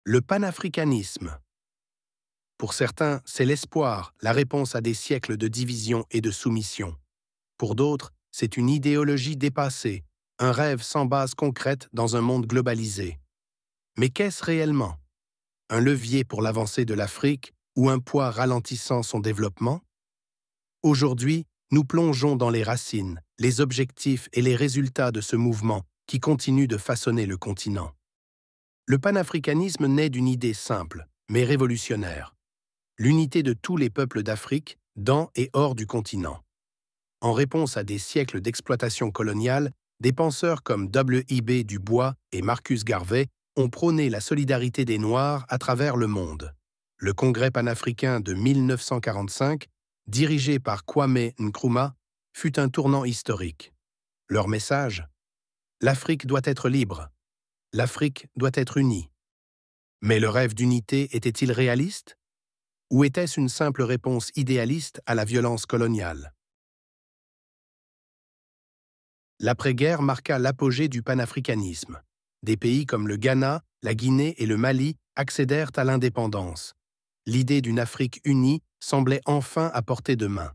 Le panafricanisme. Pour certains, c'est l'espoir, la réponse à des siècles de division et de soumission. Pour d'autres, c'est une idéologie dépassée, un rêve sans base concrète dans un monde globalisé. Mais qu'est-ce réellement? Un levier pour l'avancée de l'Afrique ou un poids ralentissant son développement? Aujourd'hui, nous plongeons dans les racines, les objectifs et les résultats de ce mouvement qui continue de façonner le continent. Le panafricanisme naît d'une idée simple, mais révolutionnaire: l'unité de tous les peuples d'Afrique, dans et hors du continent. En réponse à des siècles d'exploitation coloniale, des penseurs comme W.I.B. Du Bois et Marcus Garvey ont prôné la solidarité des Noirs à travers le monde. Le Congrès panafricain de 1945, dirigé par Kwame Nkrumah, fut un tournant historique. Leur message: l'Afrique doit être libre, l'Afrique doit être unie. Mais le rêve d'unité était-il réaliste? Ou était-ce une simple réponse idéaliste à la violence coloniale? L'après-guerre marqua l'apogée du panafricanisme. Des pays comme le Ghana, la Guinée et le Mali accédèrent à l'indépendance. L'idée d'une Afrique unie semblait enfin à portée de main.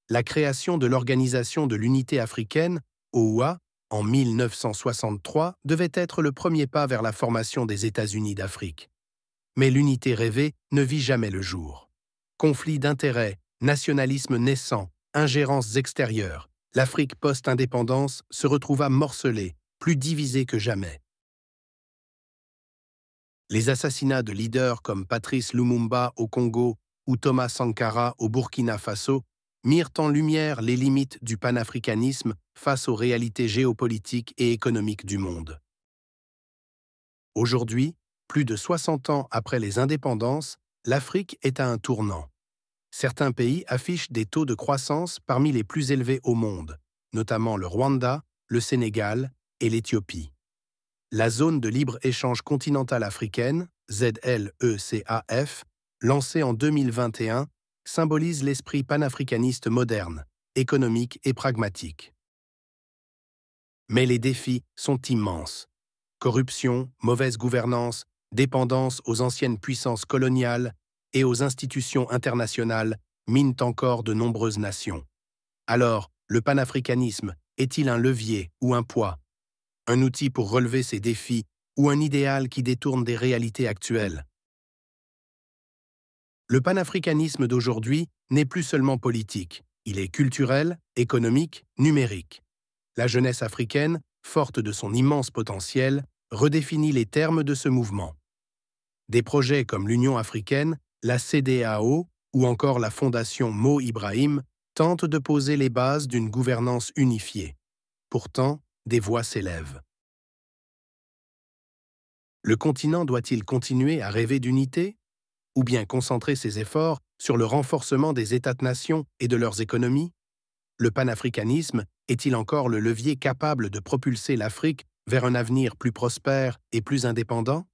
La création de l'Organisation de l'Unité africaine, OUA, en 1963, devait être le premier pas vers la formation des États-Unis d'Afrique. Mais l'unité rêvée ne vit jamais le jour. Conflits d'intérêts, nationalisme naissant, ingérences extérieures, l'Afrique post-indépendance se retrouva morcelée, plus divisée que jamais. Les assassinats de leaders comme Patrice Lumumba au Congo ou Thomas Sankara au Burkina Faso mirent en lumière les limites du panafricanisme face aux réalités géopolitiques et économiques du monde. Aujourd'hui, plus de 60 ans après les indépendances, l'Afrique est à un tournant. Certains pays affichent des taux de croissance parmi les plus élevés au monde, notamment le Rwanda, le Sénégal et l'Éthiopie. La zone de libre-échange continentale africaine, ZLECAF, lancée en 2021, symbolise l'esprit panafricaniste moderne, économique et pragmatique. Mais les défis sont immenses. Corruption, mauvaise gouvernance, dépendance aux anciennes puissances coloniales et aux institutions internationales minent encore de nombreuses nations. Alors, le panafricanisme est-il un levier ou un poids? Un outil pour relever ces défis ou un idéal qui détourne des réalités actuelles? Le panafricanisme d'aujourd'hui n'est plus seulement politique, il est culturel, économique, numérique. La jeunesse africaine, forte de son immense potentiel, redéfinit les termes de ce mouvement. Des projets comme l'Union africaine, la CEDEAO ou encore la Fondation Mo Ibrahim tentent de poser les bases d'une gouvernance unifiée. Pourtant, des voix s'élèvent. Le continent doit-il continuer à rêver d'unité? Ou bien concentrer ses efforts sur le renforcement des États-nations et de leurs économies? Le panafricanisme est-il encore le levier capable de propulser l'Afrique vers un avenir plus prospère et plus indépendant?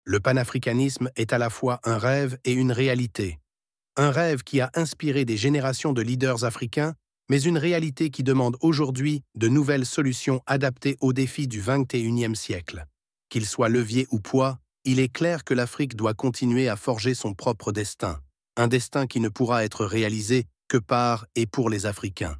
Le panafricanisme est à la fois un rêve et une réalité. Un rêve qui a inspiré des générations de leaders africains, mais une réalité qui demande aujourd'hui de nouvelles solutions adaptées aux défis du XXIe siècle. Qu'il soit levier ou poids, il est clair que l'Afrique doit continuer à forger son propre destin, un destin qui ne pourra être réalisé que par et pour les Africains.